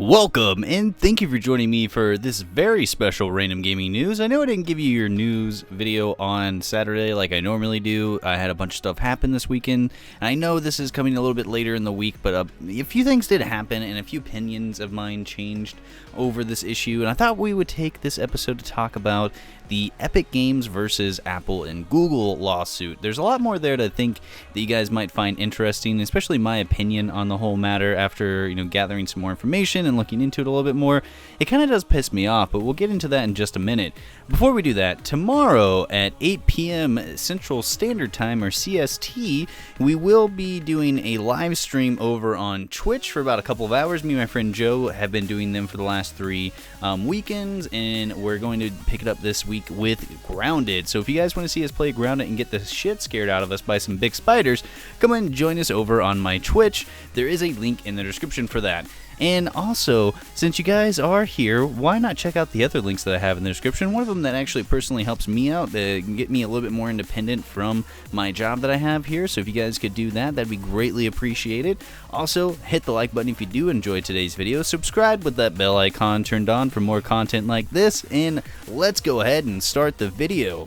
Welcome, and thank you for joining me for this very special Random Gaming News. I know I didn't give you your news video on Saturday like I normally do. I had a bunch of stuff happen this weekend, and I know this is coming a little bit later in the week, but a few things did happen, and a few opinions of mine changed over this issue, and I thought we would take this episode to talk about the Epic Games versus Apple and Google lawsuit. There's a lot more there that I think that you guys might find interesting, especially my opinion on the whole matter after, gathering some more information and looking into it a little bit more. It kind of does piss me off, but we'll get into that in just a minute. Before we do that, tomorrow at 8 p.m. Central Standard Time, or CST, we will be doing a live stream over on Twitch for about a couple of hours. Me and my friend Joe have been doing them for the last 3 weekends, and we're going to pick it up this week with Grounded. So if you guys want to see us play Grounded and get the shit scared out of us by some big spiders, come and join us over on my Twitch. There is a link in the description for that. And also, since you guys are here, why not check out the other links that I have in the description? One of them that actually personally helps me out, to get me a little bit more independent from my job that I have here. So if you guys could do that, that'd be greatly appreciated. Also, hit the like button if you do enjoy today's video. Subscribe with that bell icon turned on for more content like this. And let's go ahead and start the video.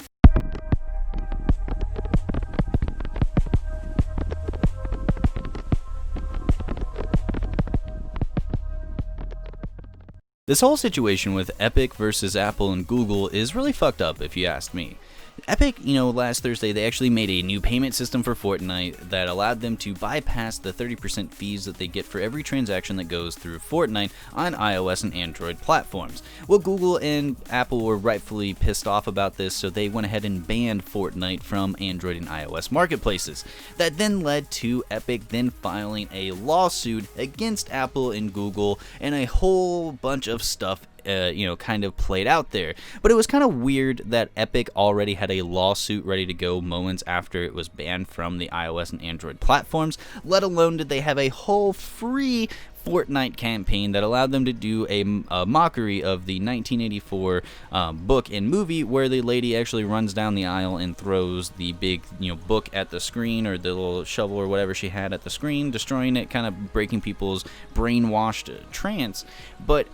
This whole situation with Epic versus Apple and Google is really fucked up if you ask me. Epic, last Thursday, they actually made a new payment system for Fortnite that allowed them to bypass the 30% fees that they get for every transaction that goes through Fortnite on iOS and Android platforms. Well, Google and Apple were rightfully pissed off about this, so they went ahead and banned Fortnite from Android and iOS marketplaces. That then led to Epic then filing a lawsuit against Apple and Google, and a whole bunch of stuff kind of played out there. But it was kind of weird that Epic already had a lawsuit ready to go moments after it was banned from the iOS and Android platforms, let alone did they have a whole free Fortnite campaign that allowed them to do a mockery of the 1984 book and movie, where the lady actually runs down the aisle and throws the big book at the screen, or the little shovel or whatever she had at the screen, destroying it, kind of breaking people's brainwashed trance. But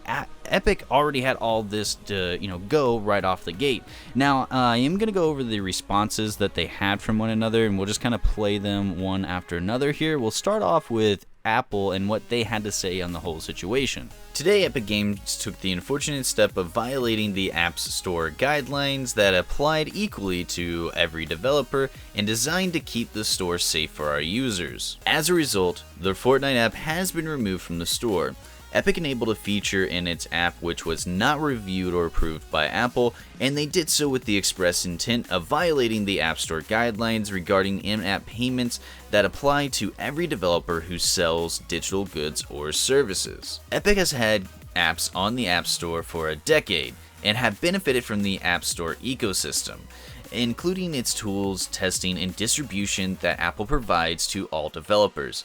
Epic already had all this to go right off the gate. Now I am going to go over the responses that they had from one another, and we'll just kind of play them one after another here. We'll start off with Apple and what they had to say on the whole situation. Today, Epic Games took the unfortunate step of violating the App Store guidelines that applied equally to every developer and designed to keep the store safe for our users. As a result, the Fortnite app has been removed from the store. Epic enabled a feature in its app which was not reviewed or approved by Apple, and they did so with the express intent of violating the App Store guidelines regarding in-app payments that apply to every developer who sells digital goods or services. Epic has had apps on the App Store for a decade and have benefited from the App Store ecosystem, including its tools, testing, and distribution that Apple provides to all developers.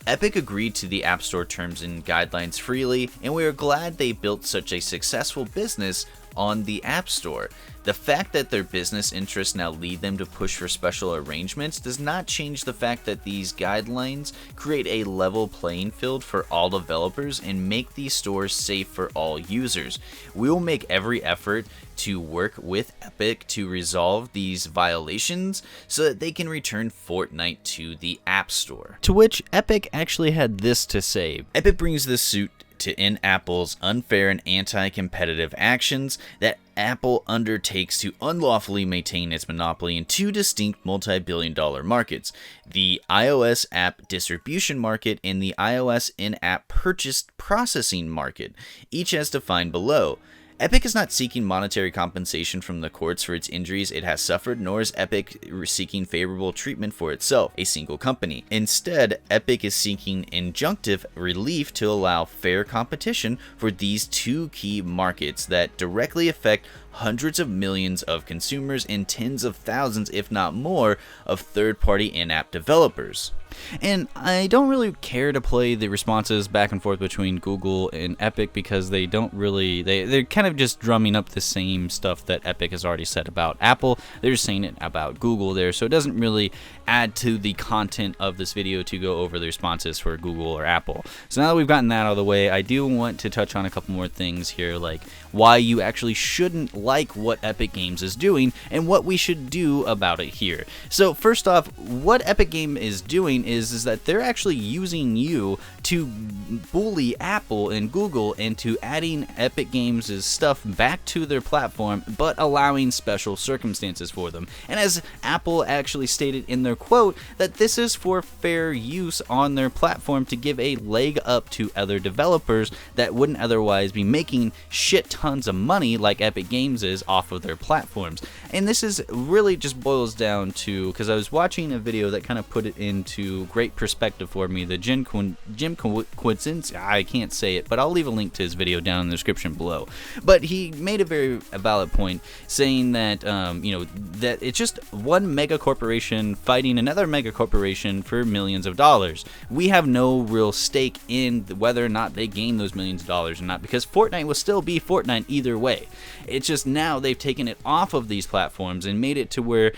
Epic agreed to the App Store terms and guidelines freely, and we are glad they built such a successful business on the App Store. The fact that their business interests now lead them to push for special arrangements does not change the fact that these guidelines create a level playing field for all developers and make these stores safe for all users. We will make every effort to work with Epic to resolve these violations so that they can return Fortnite to the App Store. To which Epic actually had this to say. Epic brings this suit to end Apple's unfair and anti-competitive actions that Apple undertakes to unlawfully maintain its monopoly in 2 distinct multi-billion-dollar markets, the iOS app distribution market and the iOS in-app purchase processing market, each as defined below. Epic is not seeking monetary compensation from the courts for its injuries it has suffered, nor is Epic seeking favorable treatment for itself, a single company. Instead, Epic is seeking injunctive relief to allow fair competition for these 2 key markets that directly affect hundreds of millions of consumers and tens of thousands, if not more, of third-party in-app developers. And I don't really care to play the responses back and forth between Google and Epic because they don't really, they're kind of just drumming up the same stuff that Epic has already said about Apple. They're just saying it about Google there, so it doesn't really add to the content of this video to go over the responses for Google or Apple. So now that we've gotten that out of the way, I do want to touch on a couple more things here, like why you actually shouldn't like what Epic Games is doing and what we should do about it here. So first off, what Epic Game is doing is that they're actually using you to bully Apple and Google into adding Epic Games' stuff back to their platform, but allowing special circumstances for them. And as Apple actually stated in their quote, that this is for fair use on their platform to give a leg up to other developers that wouldn't otherwise be making shit tons of money like Epic Games is off of their platforms. And this is really just boils down to, because I was watching a video that kind of put it into great perspective for me, the Jim Kwinsinski, I can't say it, but I'll leave a link to his video down in the description below. But he made a very valid point, saying that that it's just one mega corporation fighting another mega corporation for millions of dollars. We have no real stake in whether or not they gain those millions of dollars or not, because Fortnite will still be Fortnite either way. It's just now they've taken it off of these platforms and made it to where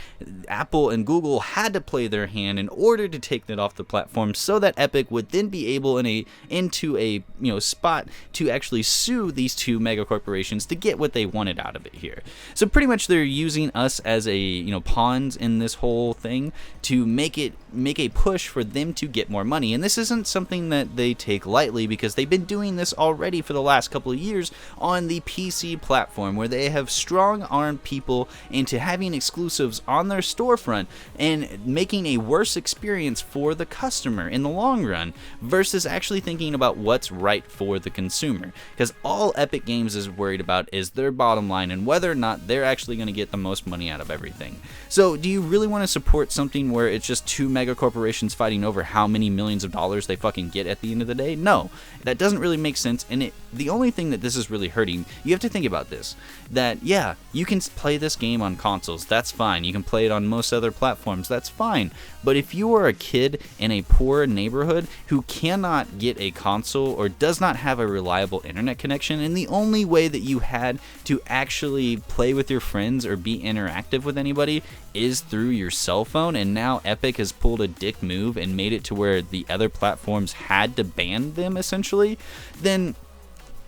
Apple and Google had to play their hand in order to take that off the platform, so that Epic would then be able into a spot to actually sue these two mega corporations to get what they wanted out of it here. So pretty much they're using us as a pawns in this whole thing to make a push for them to get more money. And this isn't something that they take lightly, because they've been doing this already for the last couple of years on the PC platform, where they have strong-armed people into having exclusives on their storefront and making a worse experience for the customer in the long run, versus actually thinking about what's right for the consumer. Because all Epic Games is worried about is their bottom line and whether or not they're actually going to get the most money out of everything. So do you really want to support something where it's just two mega corporations fighting over how many millions of dollars they fucking get at the end of the day? No, that doesn't really make sense. And the only thing that this is really hurting, you have to think about this, that yeah, you can play this game on consoles, that's fine. You can play it on most other platforms, that's fine. But if you are a kid in a poor neighborhood who cannot get a console or does not have a reliable internet connection, and the only way that you had to actually play with your friends or be interactive with anybody is through your cell phone, and now Epic has pulled a dick move and made it to where the other platforms had to ban them essentially, then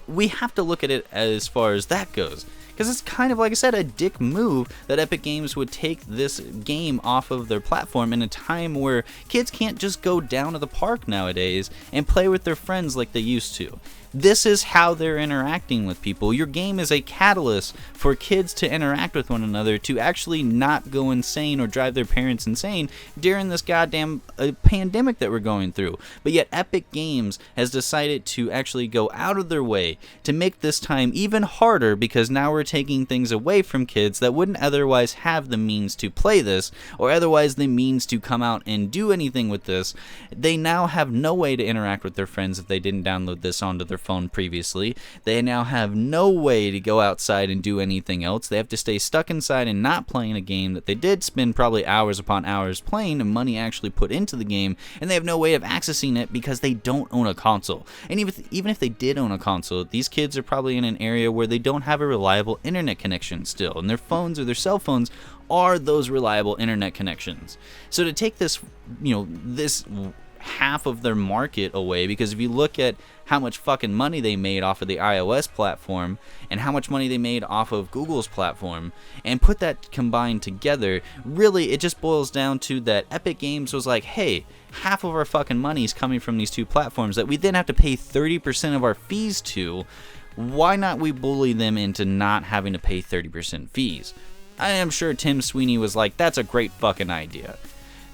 we have to look at it as far as that goes. Because it's kind of, like I said, a dick move that Epic Games would take this game off of their platform in a time where kids can't just go down to the park nowadays and play with their friends like they used to. This is how they're interacting with people. Your game is a catalyst for kids to interact with one another, to actually not go insane or drive their parents insane during this goddamn pandemic that we're going through. But yet Epic Games has decided to actually go out of their way to make this time even harder, because now we're taking things away from kids that wouldn't otherwise have the means to play this, or otherwise the means to come out and do anything with this. They now have no way to interact with their friends if they didn't download this onto their phone previously. They now have no way to go outside and do anything else. They have to stay stuck inside and not playing a game that they did spend probably hours upon hours playing and money actually put into the game, and they have no way of accessing it because they don't own a console. And even if they did own a console, these kids are probably in an area where they don't have a reliable internet connection still, and their phones or their cell phones are those reliable internet connections. So to take this, this half of their market away, because if you look at how much fucking money they made off of the iOS platform and how much money they made off of Google's platform, and put that combined together, really it just boils down to that Epic Games was like, hey, half of our fucking money is coming from these two platforms that we then have to pay 30% of our fees to. Why not we bully them into not having to pay 30% fees? I am sure Tim Sweeney was like, that's a great fucking idea.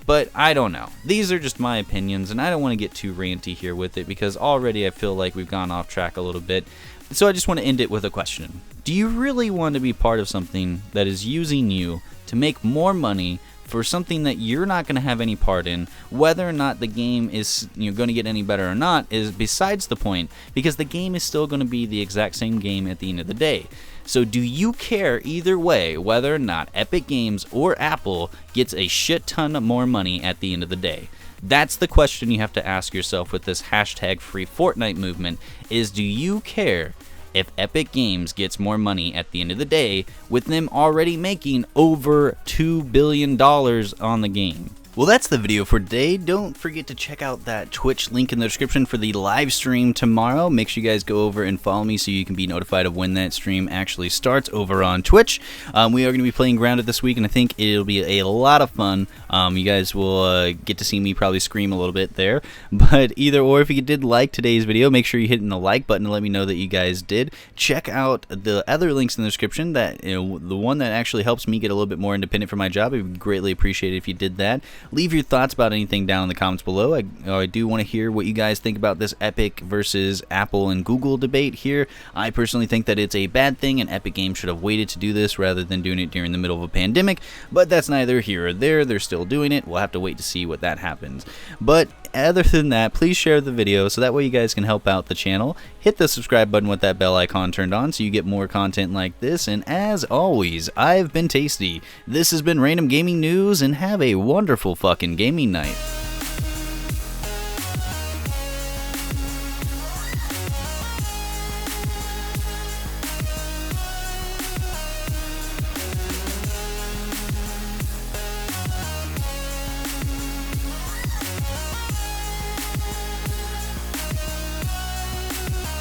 But I don't know. These are just my opinions, and I don't want to get too ranty here with it, because already I feel like we've gone off track a little bit. So I just want to end it with a question. Do you really want to be part of something that is using you to make more money for something that you're not going to have any part in? Whether or not the game is going to get any better or not is besides the point, because the game is still going to be the exact same game at the end of the day. So do you care either way whether or not Epic Games or Apple gets a shit ton more money at the end of the day? That's the question you have to ask yourself with this hashtag free Fortnite movement is, do you care if Epic Games gets more money at the end of the day with them already making over $2 billion on the game? Well, that's the video for today. Don't forget to check out that Twitch link in the description for the live stream tomorrow. Make sure you guys go over and follow me so you can be notified of when that stream actually starts over on Twitch. We are going to be playing Grounded this week, and I think it'll be a lot of fun. You guys will get to see me probably scream a little bit there. But either or, if you did like today's video, make sure you hit the like button to let me know that you guys did. Check out the other links in the description. That the one that actually helps me get a little bit more independent for my job. I would greatly appreciate it if you did that. Leave your thoughts about anything down in the comments below. I do want to hear what you guys think about this Epic versus Apple and Google debate here. I personally think that it's a bad thing, and Epic Games should have waited to do this rather than doing it during the middle of a pandemic, but that's neither here or there. They're still doing it. We'll have to wait to see what that happens. But other than that, please share the video so that way you guys can help out the channel. Hit the subscribe button with that bell icon turned on so you get more content like this. And as always, I've been Tasty. This has been Random Gaming News, and have a wonderful fucking gaming night.